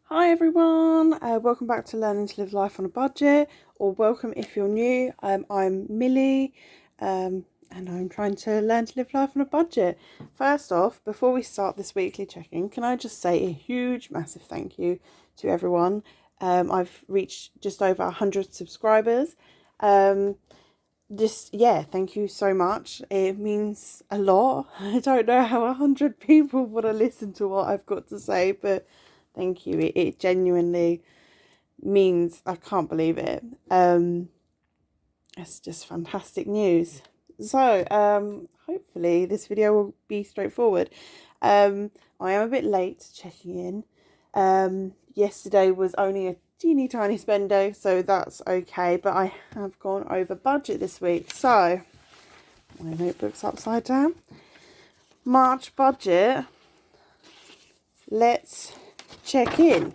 Hi everyone, welcome back to Learning to Live Life on a Budget, or welcome if you're new. I'm Millie, and I'm trying to learn to live life on a budget. First off, before we start this weekly check-in, can I just say a huge, massive thank you to everyone. I've reached just over 100 subscribers. Thank you so much. It means a lot. I don't know how 100 people want to listen to what I've got to say, but thank you. It genuinely means, I can't believe it. It's just fantastic news. So, hopefully this video will be straightforward. I am a bit late checking in. Yesterday was only a teeny tiny spend day, so that's okay. But I have gone over budget this week. So, my notebook's upside down. March budget. Let's check in.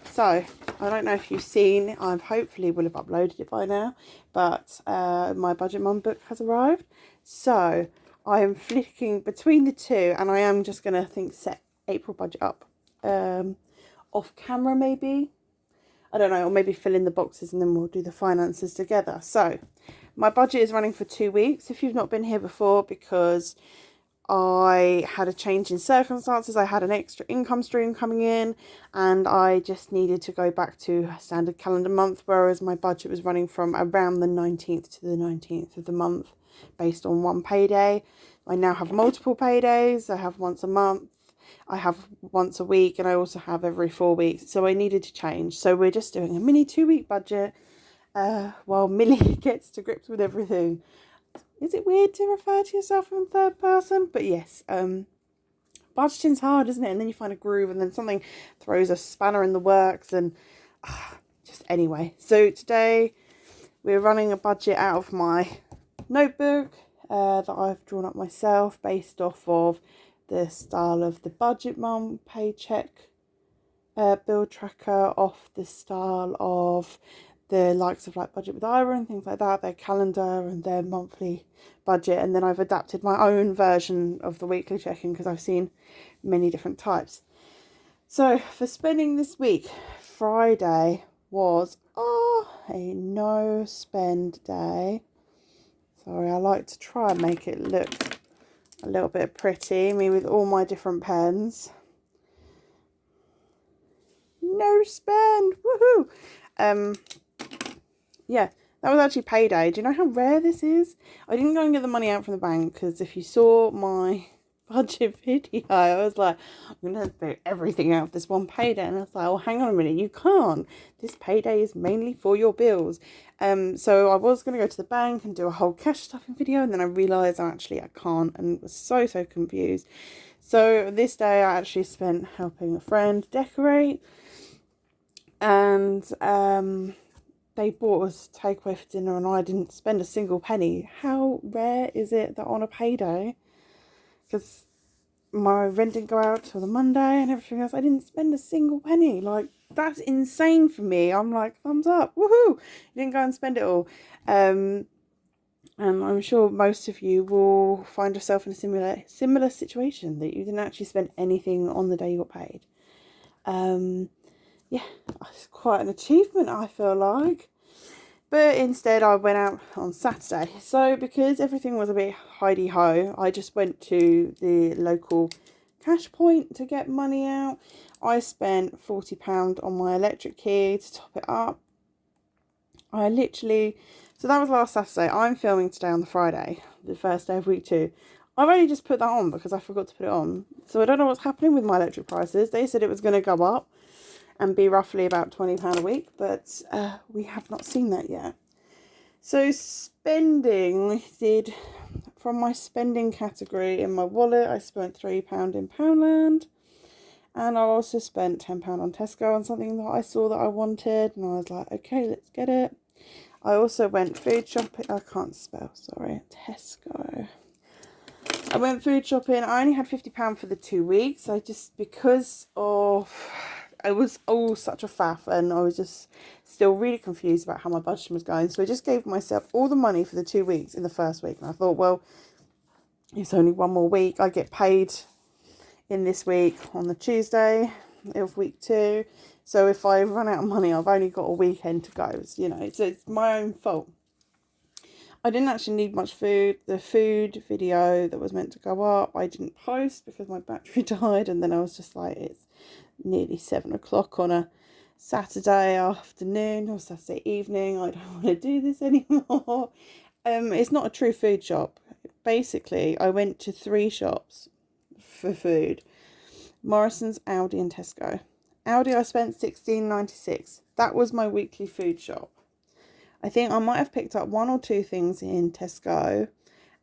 So I don't know if you've seen, I hopefully will have uploaded it by now, but my budget mum book has arrived. So I am flicking between the two, and I am just going to set April budget up off camera maybe. I don't know, or maybe fill in the boxes and then we'll do the finances together. So my budget is running for 2 weeks if you've not been here before, because I had a change in circumstances. I had an extra income stream coming in and I just needed to go back to a standard calendar month, whereas my budget was running from around the 19th to the 19th of the month based on one payday. I now have multiple paydays. I have once a month, I have once a week, and I also have every 4 weeks. So I needed to change. So we're just doing a mini 2-week budget while Millie gets to grips with everything. Is it weird to refer to yourself in third person? But yes, budgeting's hard, isn't it? And then you find a groove and then something throws a spanner in the works and just anyway. So today we're running a budget out of my notebook that I've drawn up myself based off of the style of the Budget Mum paycheck bill tracker, off the style of the likes of like Budget with Ira and things like that, their calendar and their monthly budget. And then I've adapted my own version of the weekly check-in because I've seen many different types. So for spending this week, Friday was a no spend day. Sorry, I like to try and make it look a little bit pretty, me with all my different pens. No spend, woohoo! Yeah, that was actually payday. Do you know how rare this is? I didn't go and get the money out from the bank because if you saw my budget video, I was like, I'm going to throw everything out of this one payday. And I was like, oh, hang on a minute, you can't. This payday is mainly for your bills. So I was going to go to the bank and do a whole cash stuffing video. And then I realised actually I can't, and was so confused. So this day I actually spent helping a friend decorate. And they bought us takeaway for dinner and I didn't spend a single penny. How rare is it that on a payday, because my rent didn't go out till the Monday and everything else, I didn't spend a single penny? Like, that's insane for me. I'm like, thumbs up, woohoo! You didn't go and spend it all. And I'm sure most of you will find yourself in a similar situation, that you didn't actually spend anything on the day you got paid. Yeah, it's quite an achievement, I feel like. But instead I went out on Saturday. So because everything was a bit hidey-ho, I just went to the local cash point to get money out. I spent £40 on my electric key to top it up. So that was last Saturday. I'm filming today on the Friday, the first day of week 2. I've only just put that on because I forgot to put it on. So I don't know what's happening with my electric prices. They said it was going to go up and be roughly about £20 a week, but we have not seen that yet. So spending, from my spending category in my wallet, I spent £3 in Poundland, and I also spent £10 on Tesco on something that I saw that I wanted, and I was like, okay, let's get it. I also went food shopping. I can't spell, sorry. Tesco. I went food shopping. I only had £50 for the 2 weeks. Because it was all such a faff, and I was just still really confused about how my budget was going. So I just gave myself all the money for the 2 weeks in the first week. And I thought, well, it's only one more week. I get paid in this week on the Tuesday. of week 2. So if I run out of money, I've only got a weekend to go. You know, so it's my own fault. I didn't actually need much food. The food video that was meant to go up, I didn't post because my battery died. And then I was just like, it's nearly 7 o'clock on a Saturday afternoon or Saturday evening. I don't want to do this anymore. It's not a true food shop. Basically, I went to 3 shops for food. Morrison's, Aldi and Tesco. Aldi, I spent $16.96. That was my weekly food shop. I think I might have picked up 1 or 2 things in Tesco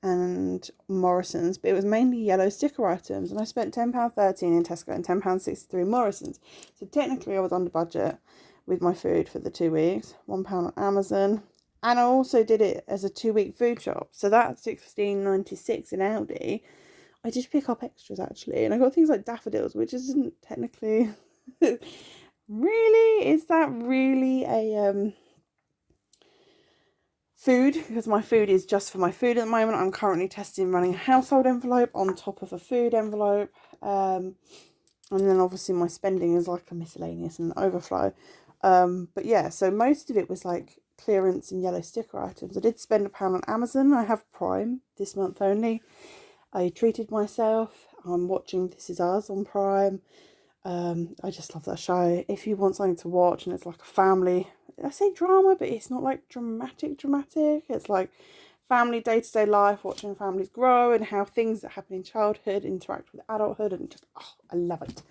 and Morrison's, but it was mainly yellow sticker items, and I spent £10.13 in Tesco and £10.63 in Morrison's. So technically I was under budget with my food for the 2 weeks. £1 on Amazon. And I also did it as a 2-week food shop. So that's $16.96 in Aldi. I did pick up extras actually, and I got things like daffodils, which isn't technically really, is that really a food? Because my food is just for my food at the moment. I'm currently testing running a household envelope on top of a food envelope, and then obviously my spending is like a miscellaneous and overflow. But yeah, so most of it was like clearance and yellow sticker items. I did spend £1 on Amazon. I have Prime this month only. I treated myself. I'm watching This Is Us on Prime. I just love that show. If you want something to watch and it's like a family, I say drama, but it's not like dramatic. It's like family day-to-day life, watching families grow and how things that happen in childhood interact with adulthood, and just, I love it.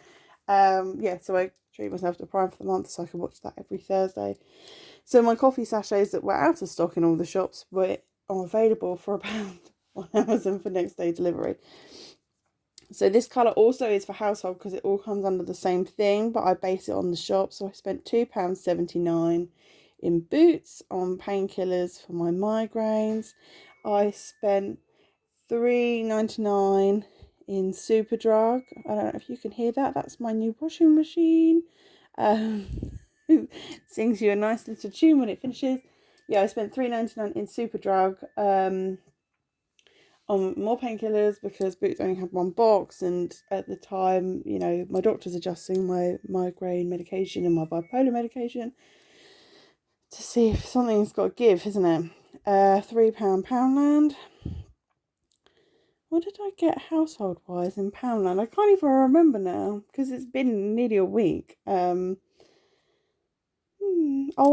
Yeah, so I treat myself to Prime for the month so I can watch that every Thursday. So my coffee sachets that were out of stock in all the shops were available for £1 on Amazon for next day delivery. So this colour also is for household because it all comes under the same thing, but I base it on the shop. So I spent £2.79 in Boots on painkillers for my migraines. I spent £3.99 in Superdrug. I don't know if you can hear that. That's my new washing machine. Sings you a nice little tune when it finishes. Yeah, I spent £3.99 in Superdrug on more painkillers because Boots only had 1 box, and at the time, you know, my doctor's adjusting my migraine medication and my bipolar medication to see if something's got to give, isn't it? £3 Poundland. What did I get household wise in Poundland? I can't even remember now because it's been nearly a week. Oh,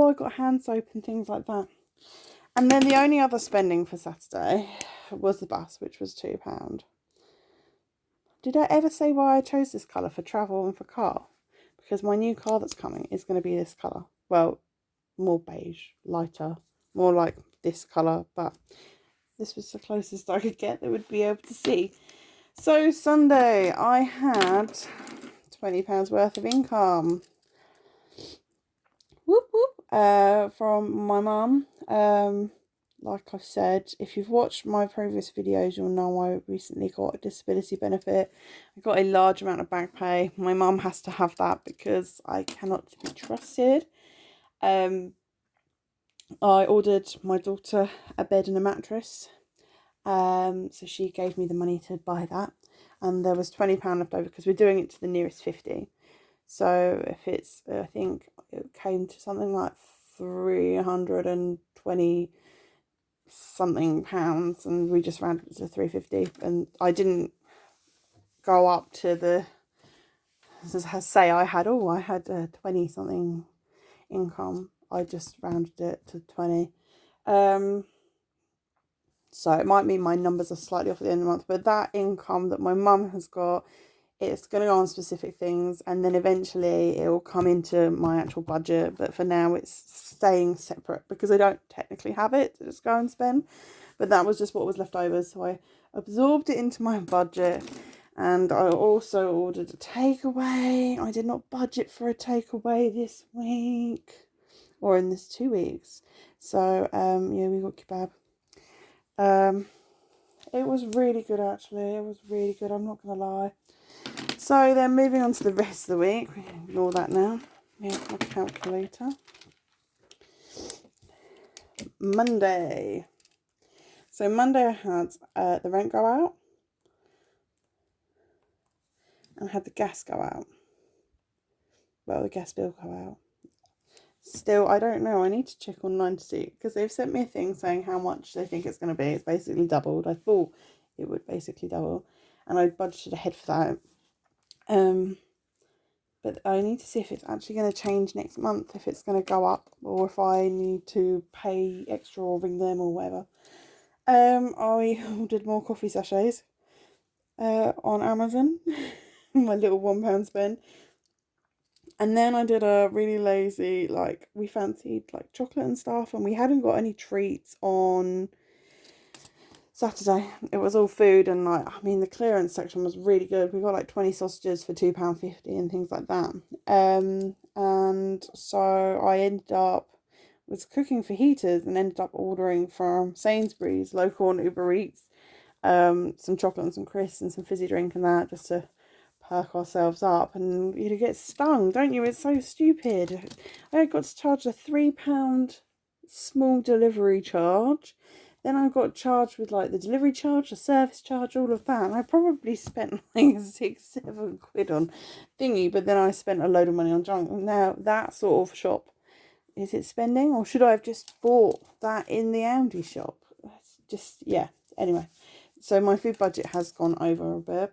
I got hand soap and things like that. And then the only other spending for Saturday was the bus, which was £2. Did I ever say why I chose this colour for travel and for car? Because my new car that's coming is going to be this colour. Well, more beige, lighter, more like this colour, but this was the closest I could get that would be able to see. So Sunday, I had £20 worth of income. Whoop whoop. From my mum. Like I've said, if you've watched my previous videos, you'll know I recently got a disability benefit. I got a large amount of back pay. My mum has to have that because I cannot be trusted. I ordered my daughter a bed and a mattress. So she gave me the money to buy that. And there was £20 left over because we're doing it to the nearest 50. So if it's, I think it came to something like 320 something pounds, and we just rounded it to 350. And I didn't go up to the, say I had 20 something income. I just rounded it to 20. So it might mean my numbers are slightly off at the end of the month, but that income that my mum has got, it's going to go on specific things, and then eventually it will come into my actual budget. But for now, it's staying separate because I don't technically have it to just go and spend. But that was just what was left over, so I absorbed it into my budget. And I also ordered a takeaway. I did not budget for a takeaway this week, or in this 2 weeks. So yeah, we got kebab. It was really good actually. It was really good, I'm not gonna lie. So then moving on to the rest of the week, we can ignore that now. Here's my calculator. Monday. So Monday I had the rent go out and had the gas go out. well, the gas bill go out. Still, I don't know. I need to check online to see, because they've sent me a thing saying how much they think it's going to be. It's basically doubled. I thought it would basically double, and I budgeted ahead for that. But I need to see if it's actually going to change next month, if it's going to go up, or if I need to pay extra or ring them or whatever. I ordered more coffee sachets on Amazon. My little £1 spend. And then I did a really lazy, like, we fancied like chocolate and stuff, and we hadn't got any treats on Saturday. It was all food, and like, I mean, the clearance section was really good. We got like 20 sausages for £2.50 and things like that. And so I was cooking fajitas and ended up ordering from Sainsbury's, local on Uber Eats, some chocolate and some crisps and some fizzy drink and that, just to perk ourselves up. And you get stung, don't you? It's so stupid. I got to charge a £3 small delivery charge. Then I got charged with like the delivery charge, the service charge, all of that. And I probably spent like £6-7 on thingy, but then I spent a load of money on junk. Now that sort of shop, is it spending, or should I have just bought that in the Aldi shop? It's just, yeah. Anyway, so my food budget has gone over a bit.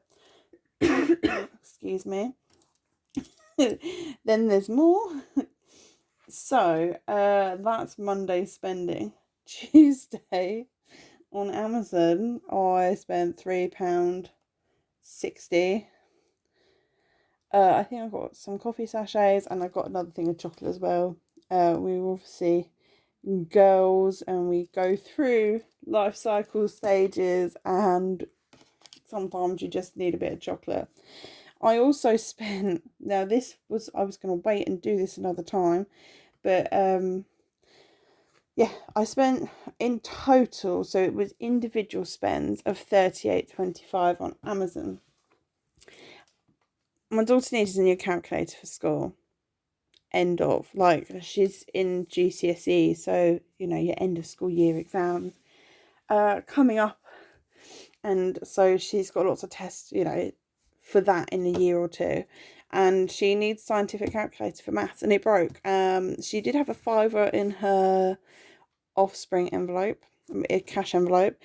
Excuse me. Then there's more. So that's Monday spending. Tuesday on Amazon I spent £3.60. I think I got some coffee sachets, and I got another thing of chocolate as well. We were obviously girls, and we go through life cycle stages, and sometimes you just need a bit of chocolate. I also spent, now this was, I was going to wait and do this another time, but yeah, I spent in total, so it was individual spends of £38.25 on Amazon. My daughter needs a new calculator for school. End of, like, she's in GCSE, so your end of school year exams coming up, and so she's got lots of tests for that in a year or two, and she needs scientific calculator for maths, and it broke. She did have a £5 in her offspring envelope, a cash envelope,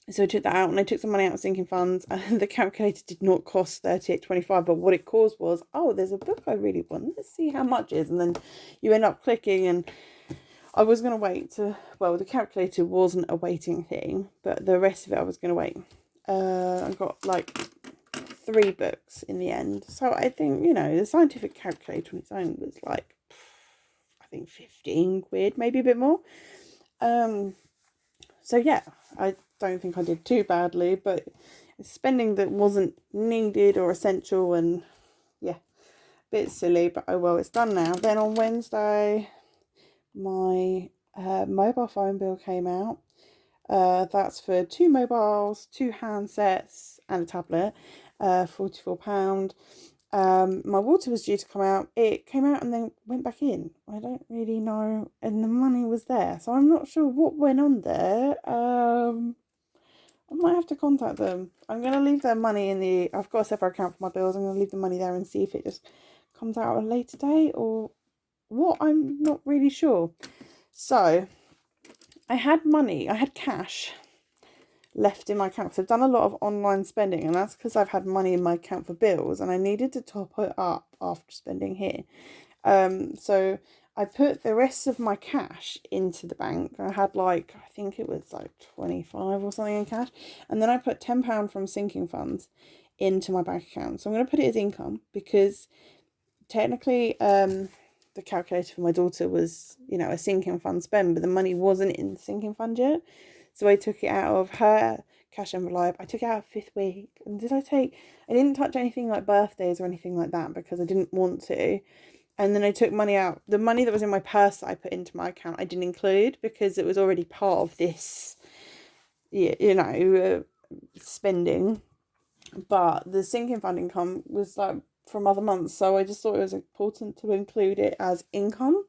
so I took that out, and I took some money out of sinking funds, and the calculator did not cost £38.25, but what it caused was, oh, there's a book I really want, let's see how much it is, and then you end up clicking. And I was going to wait the calculator wasn't a waiting thing, but the rest of it I was going to wait. I got like 3 books in the end, so I think, the scientific calculator on its own was like, I think £15, maybe a bit more. So yeah, I don't think I did too badly, but spending that wasn't needed or essential, and yeah, a bit silly, but oh well, it's done now. Then on Wednesday, my mobile phone bill came out. That's for 2 mobiles, 2 handsets, and a tablet, £44. My water was due to come out. It came out and then went back in. I don't really know, and the money was there, so I'm not sure what went on there. I might have to contact them. I'm going to leave their money I've got a separate account for my bills. I'm going to leave the money there and see if it just comes out at a later date or what. I'm not really sure. So I had cash left in my account, because I've done a lot of online spending, and that's because I've had money in my account for bills, and I needed to top it up after spending here. So I put the rest of my cash into the bank. I had I think it was like 25 or something in cash, and then I put £10 from sinking funds into my bank account. So I'm going to put it as income, because technically the calculator for my daughter was a sinking fund spend, but the money wasn't in the sinking fund yet. So I took it out of her cash envelope. I took it out 5th week. And I didn't touch anything like birthdays or anything like that, because I didn't want to. And then I took money out. The money that was in my purse that I put into my account, I didn't include, because it was already part of this, spending. But the sinking fund income was like from other months. So I just thought it was important to include it as income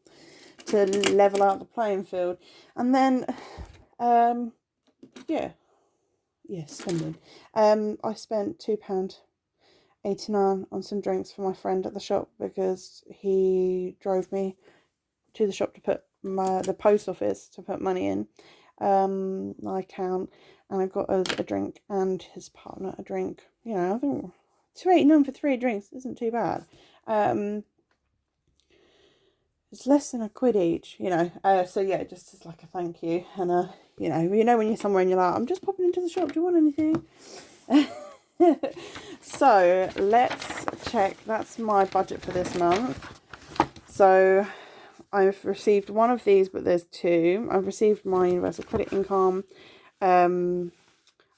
to level out the playing field. And then, spending. I spent £2.80 £1.89 on some drinks for my friend at the shop because he drove me to the shop to put the post office to put money in my account, and I got us a drink and his partner a drink. You know, I think £2.89 for 3 drinks isn't too bad. It's less than £1 each, you know. So yeah, just as like a thank you, and you know when you're somewhere and you're like, I'm just popping into the shop. Do you want anything? So let's check. That's my budget for this month. So I've received one of these, but there's 2. I've received my universal credit income. I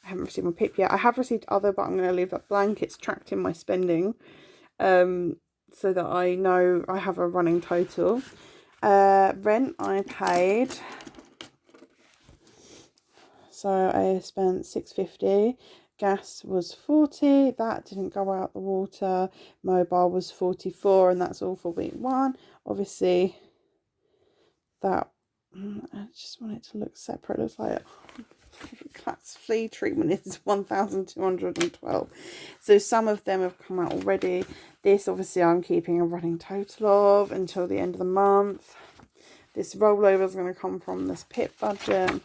haven't received my PIP yet. I have received other, but I'm going to leave that blank. It's tracked in my spending. So that I know I have a running total. Rent I paid. So I spent £6.50. Gas was 40. That didn't go out the water. Mobile was 44, and that's all for week 1. Obviously, that I just want it to look separate. It looks like Cat's flea treatment is 1,212. So some of them have come out already. This obviously I'm keeping a running total of until the end of the month. This rollover is going to come from this PIP budget.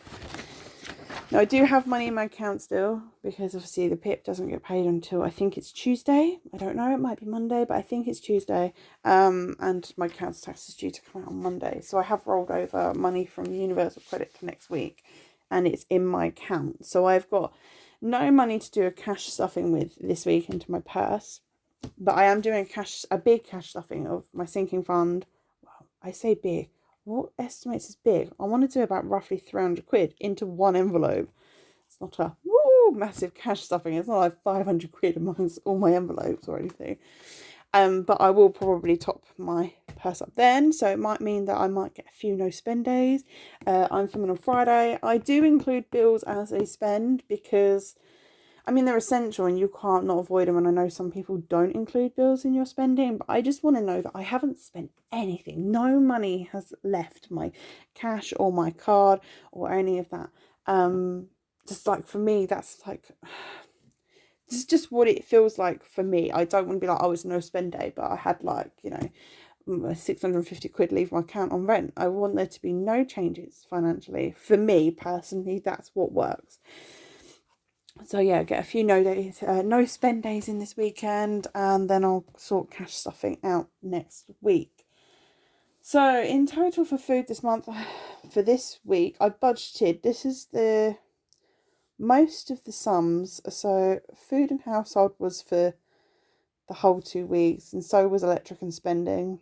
Now I do have money in my account still, because obviously the PIP doesn't get paid until I think it's Tuesday. I don't know, it might be Monday, but I think it's Tuesday. And my council tax is due to come out on Monday. So I have rolled over money from the universal credit to next week, and it's in my account. So I've got no money to do a cash stuffing with this week into my purse, but I am doing a big cash stuffing of my sinking fund. Well, I say big. What estimates is big? I want to do about roughly £300 into one envelope. It's not a massive cash stuffing. It's not like £500 amongst all my envelopes or anything. But I will probably top my purse up then. So it might mean that I might get a few no spend days. I'm filming on Friday. I do include bills as a spend because, I mean, they're essential and you can't not avoid them. And I know some people don't include bills in your spending, but I just want to know that I haven't spent anything. No money has left my cash or my card or any of that. Just like for me, that's like, this is just what it feels like for me. I don't want to be like, oh, it's no spend day, but I had like, you know, £650 leave my account on rent. I want there to be no changes financially. For me personally, that's what works. So yeah, get a few no spend days in this weekend, and then I'll sort cash stuffing out next week. So in total for food this month, for this week, I budgeted, this is the most of the sums. So food and household was for the whole 2 weeks, and so was electric and spending,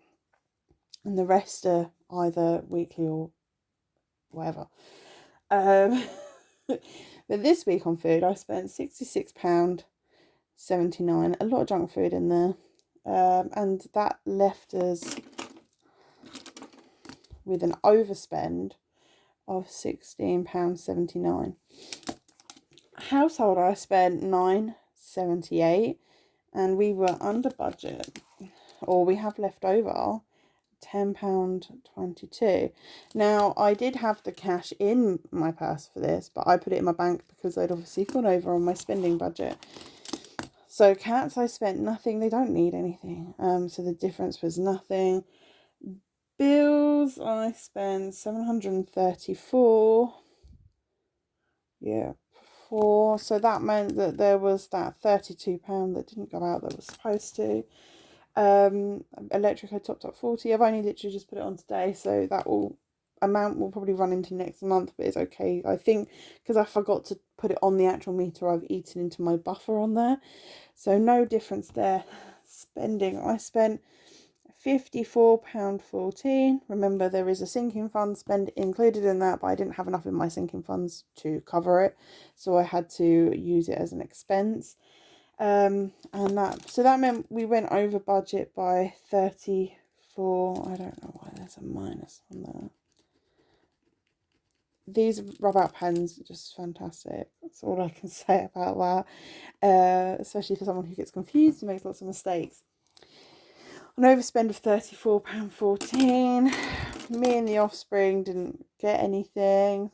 and the rest are either weekly or whatever. But this week on food, I spent £66.79. A lot of junk food in there. And that left us with an overspend of £16.79. Household, I spent £9.78, and we were under budget, or we have left over £10.22. Now I did have the cash in my purse for this, but I put it in my bank because I'd obviously gone over on my spending budget. So cats, I spent nothing. They don't need anything, so the difference was nothing. Bills, I spent £734. Yeah, so that meant that there was that £32 that didn't go out that was supposed to. Electric I topped up 40. I've only literally just put it on today, so that amount will probably run into next month, but it's okay. I think because I forgot to put it on the actual meter, I've eaten into my buffer on there, so no difference there. Spending, I spent £54.14. Remember, there is a sinking fund spend included in that, but I didn't have enough in my sinking funds to cover it, so I had to use it as an expense. And that meant we went over budget by 34. I don't know why there's a minus on there. These rub out pens are just fantastic. That's all I can say about that. Especially for someone who gets confused and makes lots of mistakes. An overspend of £34.14. Me and the offspring didn't get anything,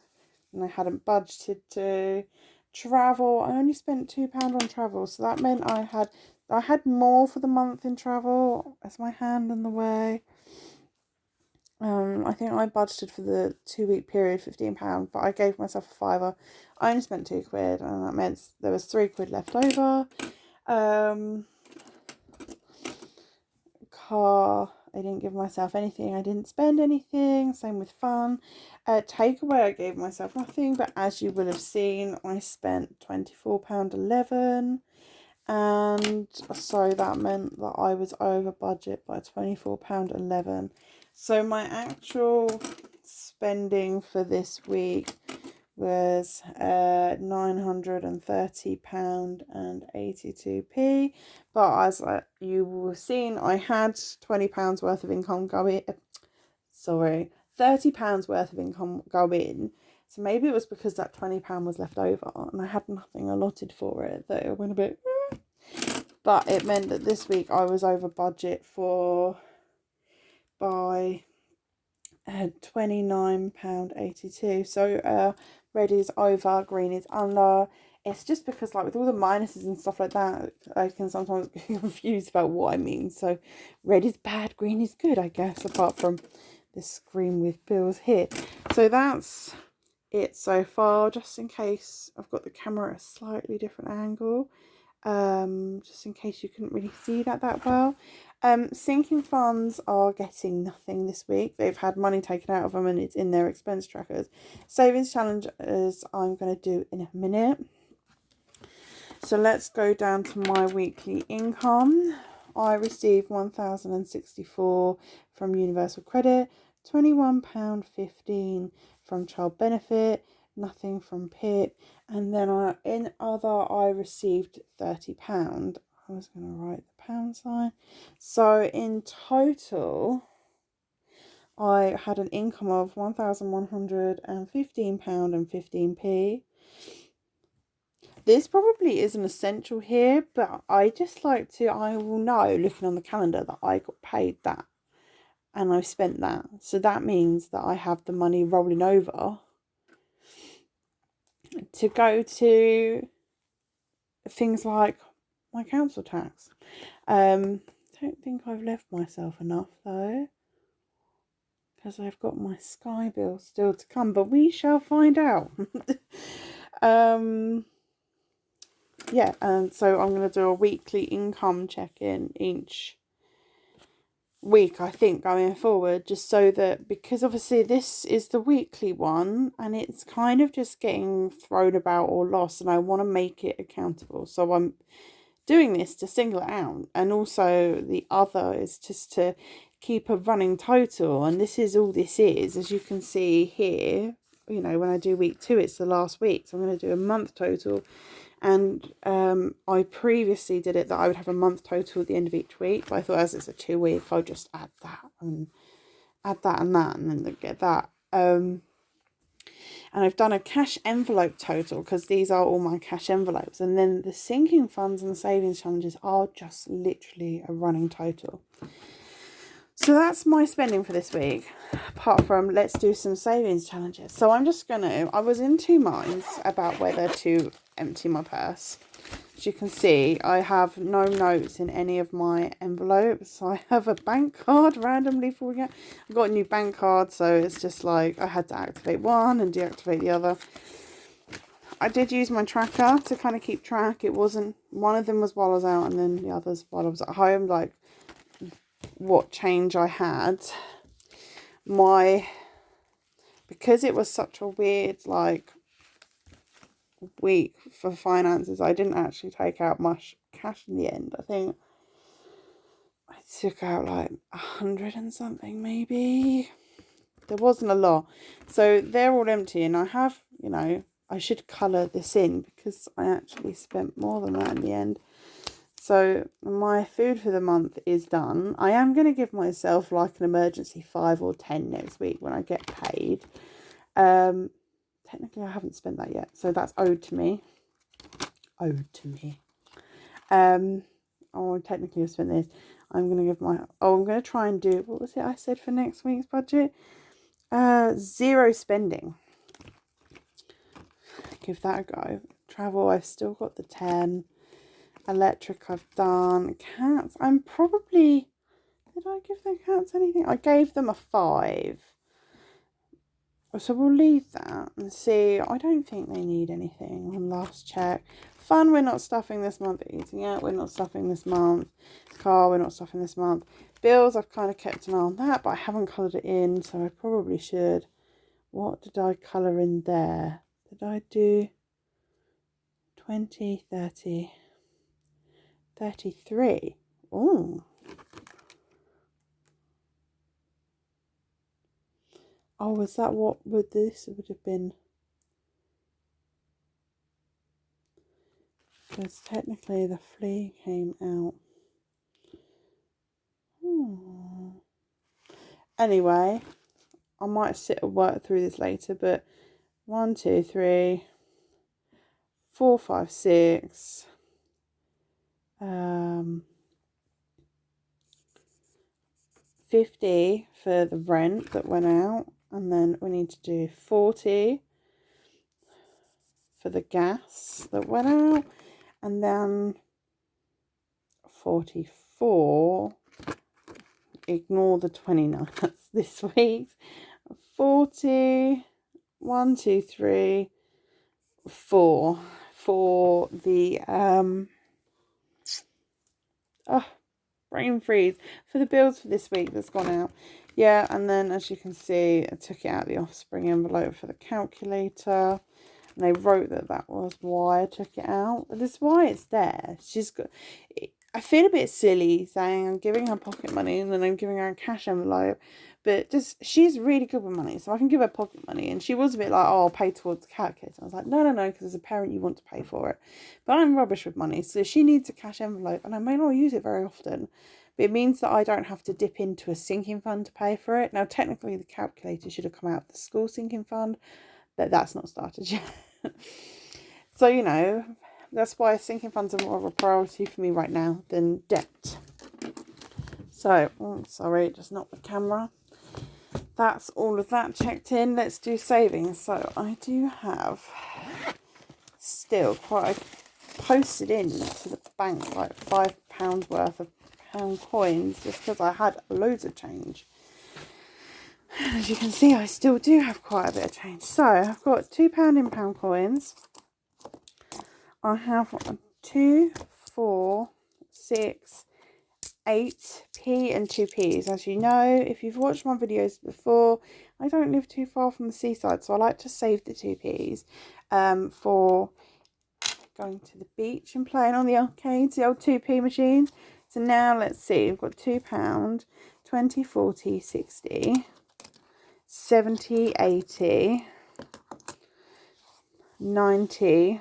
and I hadn't budgeted to. Travel, I only spent £2 on travel, so that meant I had I had more for the month in travel. Is my hand in the way? I think I budgeted for the 2-week period £15, but I gave myself a fiver. I only spent £2, and that meant there was £3 left over. Car, I didn't give myself anything. I didn't spend anything. Same with fun. Takeaway, I gave myself nothing, but as you will have seen, I spent £24.11. And so that meant that I was over budget by £24.11. So my actual spending for this week was £930.82. But as you will have seen, I had £20 worth of income going. £30 worth of income go in. So maybe it was because that £20 was left over and I had nothing allotted for it that it went a bit. But it meant that this week I was over budget by £29.82. So red is over, green is under. It's just because, like, with all the minuses and stuff like that, I can sometimes get confused about what I mean. So red is bad, green is good, I guess, apart from this screen with bills here. So that's it so far, just in case I've got the camera at a slightly different angle. Just in case you couldn't really see that well. Sinking funds are getting nothing this week. They've had money taken out of them and it's in their expense trackers. Savings challenges I'm going to do in a minute. So let's go down to my weekly income. I received £1,064 from Universal Credit, £21.15 from Child Benefit, nothing from PIP, and then in other I received £30. I was going to write the pound sign. So in total I had an income of £1,115.15. This probably isn't essential here, but I just like to, I will know looking on the calendar that I got paid that and I spent that. So that means that I have the money rolling over to go to things like my council tax. Don't think I've left myself enough though, because I've got my Sky bill still to come, but we shall find out. Yeah, and so I'm going to do a weekly income check-in each week, I think, going forward, just so that, because obviously this is the weekly one and it's kind of just getting thrown about or lost, and I want to make it accountable. So I'm doing this to single it out, and also the other is just to keep a running total, and this is all this is. As you can see here, you know, when I do week 2, it's the last week, so I'm going to do a month total. And I previously did it that I would have a month total at the end of each week, but I thought as it's a 2-week, I'll just add that and that and then get that. And I've done a cash envelope total because these are all my cash envelopes, and then the sinking funds and the savings challenges are just literally a running total. So that's my spending for this week, apart from let's do some savings challenges. So I'm just I was in two minds about whether to empty my purse. As you can see, I have no notes in any of my envelopes. I have a bank card randomly falling out. I've got a new bank card, so it's just like I had to activate one and deactivate the other. I did use my tracker to kind of keep track. It wasn't, one of them was while I was out and then the others while I was at home, like what change I had. Because it was such a weird like week for finances, I didn't actually take out much cash in the end. I think I took out like 100 and something maybe. There wasn't a lot, so they're all empty, and I have, you know, I should colour this in because I actually spent more than that in the end. So my food for the month is done. I am going to give myself like an emergency 5 or 10 next week when I get paid. Technically I haven't spent that yet, so that's owed to me. Oh, technically I've spent this. I'm going to try and do, what was it I said for next week's budget? 0 spending. Give that a go. Travel, I've still got the 10. Electric I've done. Cats, I'm probably, did I give the cats anything? I gave them a 5. So we'll leave that and see. I don't think they need anything on last check. Fun, we're not stuffing this month. Eating out, we're not stuffing this month. Car, we're not stuffing this month. Bills, I've kind of kept an eye on that, but I haven't coloured it in, so I probably should. What did I colour in there? Did I do 20, 30, 33? Oh. Oh, was that what would this would have been? Because technically the flea came out. Anyway, I might sit and work through this later, but 1, 2, 3, 4, 5, 6. 50 for the rent that went out, and then we need to do 40 for the gas that went out, and then 44. Ignore the 29, that's this week's. 40, 1, 2, 3, 4 for the brain freeze, for the bills for this week that's gone out. Yeah, and then as you can see, I took it out of the Offspring envelope for the calculator, and they wrote that that was why I took it out. But that's why it's there. She's got, I feel a bit silly saying I'm giving her pocket money and then I'm giving her a cash envelope, but just, she's really good with money, so I can give her pocket money. And she was a bit like, oh, I'll pay towards the calculator. I was like, no, because as a parent you want to pay for it, but I'm rubbish with money, so she needs a cash envelope, and I may not use it very often, but it means that I don't have to dip into a sinking fund to pay for it. Now technically the calculator should have come out of the school sinking fund, but that's not started yet. So, you know, that's why sinking funds are more of a priority for me right now than debt. So, oh, sorry, just not the camera. That's all of that checked in. Let's do savings. So I do have still quite, I posted in to the bank like £5 worth of pound coins just because I had loads of change. As you can see, I still do have quite a bit of change. So I've got £2 in pound coins. I have 2, 4, 6, 8p and 2p's. As you know, if you've watched my videos before, I don't live too far from the seaside, so I like to save the 2p's for going to the beach and playing on the arcades, the old 2p machine. So now let's see, we've got £2, 20, 40, 60, 70, 80, 90,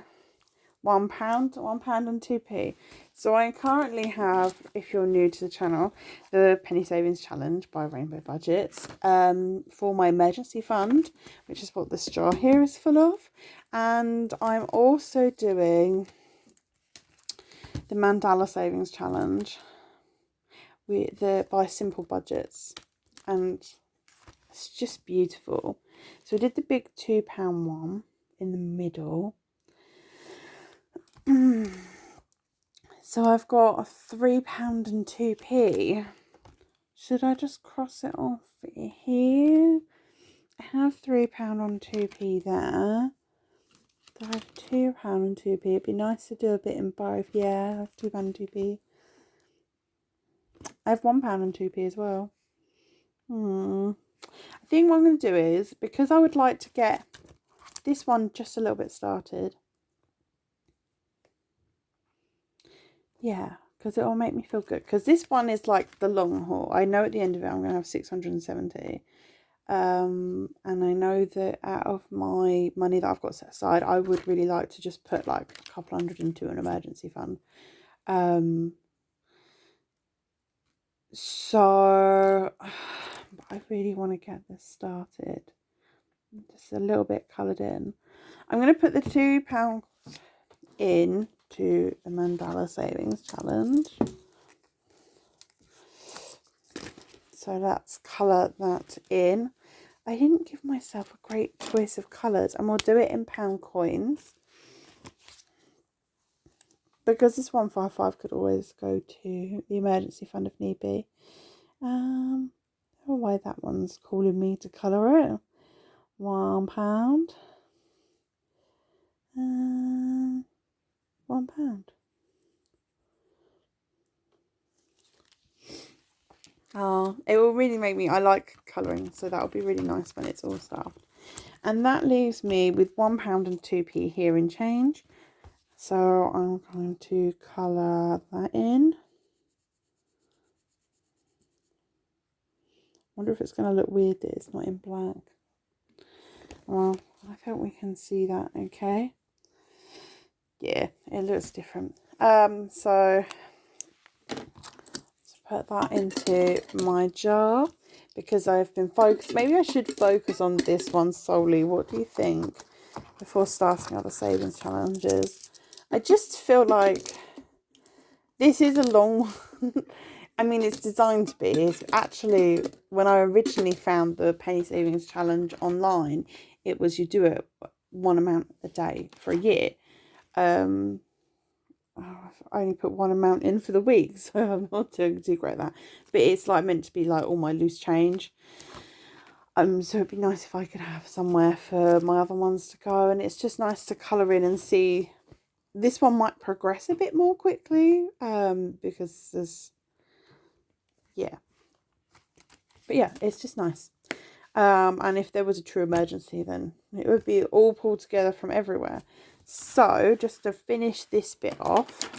£1 and 2p. So I currently have, if you're new to the channel, the Penny Savings Challenge by Rainbow Budgets for my emergency fund, which is what this jar here is full of. And I'm also doing the Mandalla Savings Challenge with by Simple Budgets, and it's just beautiful. So we did the big £2 one in the middle. So I've got a £3 and 2p. Should I just cross it off here? I have £3 on 2p there. Do I have £2 and 2p? It'd be nice to do a bit in both. Yeah, I have £2 and 2p. I have £1 and 2p as well. I think what I'm going to do is, because I would like to get this one just a little bit started. Yeah, because it will make me feel good. Because this one is like the long haul. I know at the end of it I'm going to have 670. And I know that out of my money that I've got set aside, I would really like to just put like a couple hundred into an emergency fund. So I really want to get this started. Just a little bit coloured in. I'm going to put the £2 in to the Mandalla Savings Challenge. So let's colour that in. I didn't give myself a great choice of colours, and we'll do it in pound coins. because this 155 could always go to the emergency fund if need be. I don't know why that one's calling me to colour it. £1. £1. It will really make me, I like colouring, so that'll be really nice when it's all stuffed. And that leaves me with £1 and 2p here in change. So I'm going to colour that in. Wonder if it's going to look weird that it's not in black. Well, I think we can see that okay. Yeah, it looks different. So let's put that into my jar because I've been focused. Maybe I should focus on this one solely. What do you think? Before starting other savings challenges. I just feel like this is a long one. I mean, it's designed to be. It's actually, when I originally found the penny savings challenge online, it was you do it one amount a day for a year. I've only put one amount in for the week, so I'm not doing too great at that. But it's like meant to be like all my loose change. So it'd be nice if I could have somewhere for my other ones to go, and it's just nice to colour in and see. This one might progress a bit more quickly, because there's, yeah. But yeah, it's just nice. And if there was a true emergency, then it would be all pulled together from everywhere. So just to finish this bit off,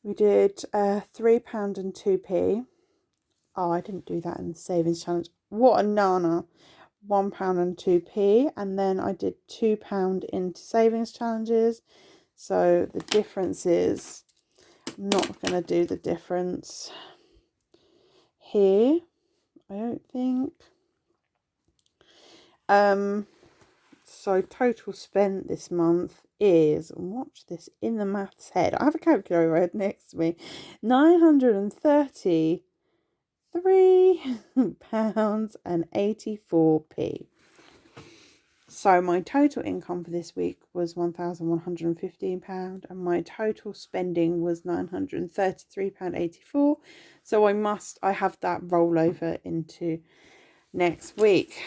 we did £3 and 2p. Oh, I didn't do that in the savings challenge. What a nana. £1 and 2p. And then I did £2 into savings challenges. So the difference is, I'm not going to do the difference here, I don't think. So total spent this month is, watch this in the maths head, I have a calculator right next to me, £933 and 84p. So my total income for this week was £1,115 and my total spending was £933.84. So I have that rollover into next week.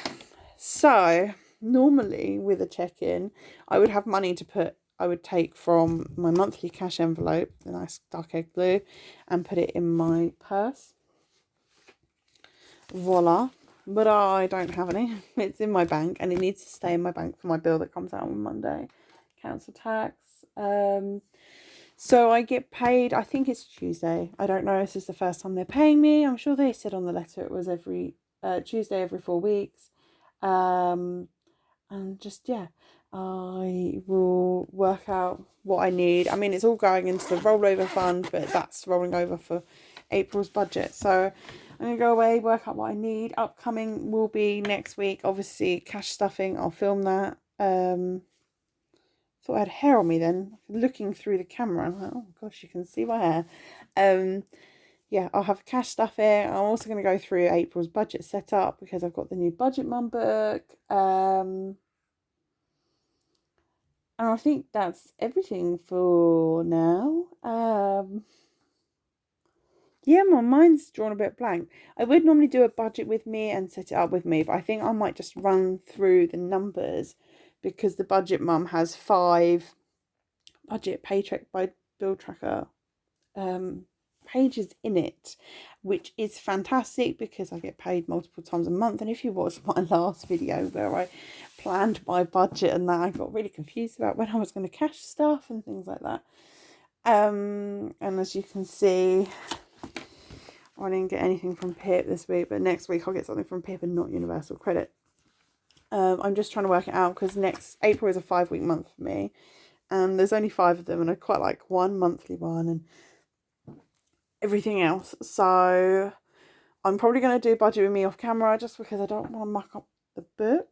So normally with a check-in, I would have money to put, I would take from my monthly cash envelope, the nice dark egg blue, and put it in my purse. Voila. But I don't have any. It's in my bank and it needs to stay in my bank for my bill that comes out on Monday. Council tax. So I get paid, I think it's Tuesday. I don't know if this is the first time they're paying me. I'm sure they said on the letter it was every Tuesday every 4 weeks. And just, yeah, I will work out what I need. I mean, it's all going into the rollover fund, but that's rolling over for April's budget. So I'm going to go away, work out what I need. Upcoming will be next week. Obviously, cash stuffing. I'll film that. Thought I had hair on me then. Looking through the camera, I'm like, oh gosh, you can see my hair. Yeah, I'll have cash stuffing. I'm also going to go through April's budget setup because I've got the new budget mum book. And I think that's everything for now. Yeah, my mind's drawn a bit blank. I would normally do a budget with me and set it up with me, but I think I might just run through the numbers because the budget mum has 5 budget paycheck by bill tracker pages in it, which is fantastic because I get paid multiple times a month. And if you watched my last video where I planned my budget and that, I got really confused about when I was going to cash stuff and things like that. And as you can see, I didn't get anything from Pip this week, but next week I'll get something from Pip and not Universal Credit. I'm just trying to work it out because next April is a 5-week month for me, and there's only 5 of them, and I quite like one monthly one and everything else. So I'm probably going to do budget with me off camera just because I don't want to muck up the book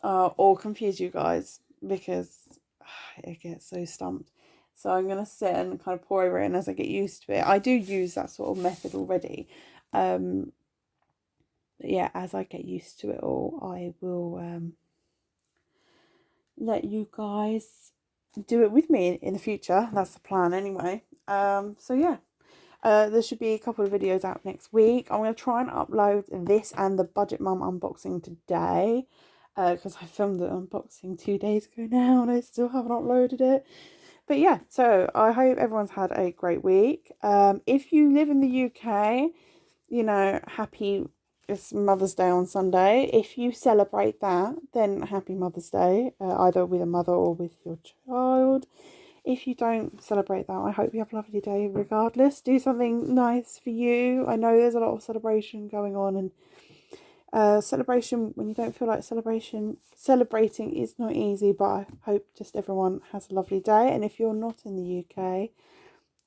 or confuse you guys because it gets so stumped. So I'm going to sit and kind of pour over it, and as I get used to it, I do use that sort of method already. But yeah, as I get used to it all, I will let you guys do it with me in the future. That's the plan anyway. So yeah. There should be a couple of videos out next week. I'm going to try and upload this and the Budget Mum unboxing today. Because I filmed the unboxing 2 days ago now and I still haven't uploaded it. But yeah, so I hope everyone's had a great week. If you live in the UK, you know, happy, it's Mother's Day on Sunday. If you celebrate that, then happy Mother's Day, either with a mother or with your child. If you don't celebrate that, I hope you have a lovely day regardless. Do something nice for you. I know there's a lot of celebration going on, and celebration when you don't feel like celebrating is not easy, but I hope just everyone has a lovely day. And if you're not in the UK,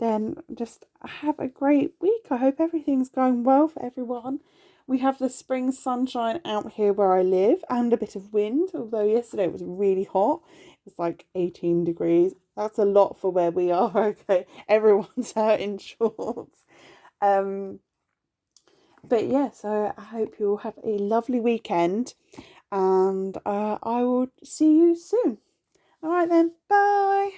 then just have a great week. I hope everything's going well for everyone. We have the spring sunshine out here where I live and a bit of wind, although yesterday it was really hot. It was like 18 degrees. That's a lot for where we are, okay? Everyone's out in shorts. But yeah, so I hope you all have a lovely weekend and I will see you soon. All right then, bye.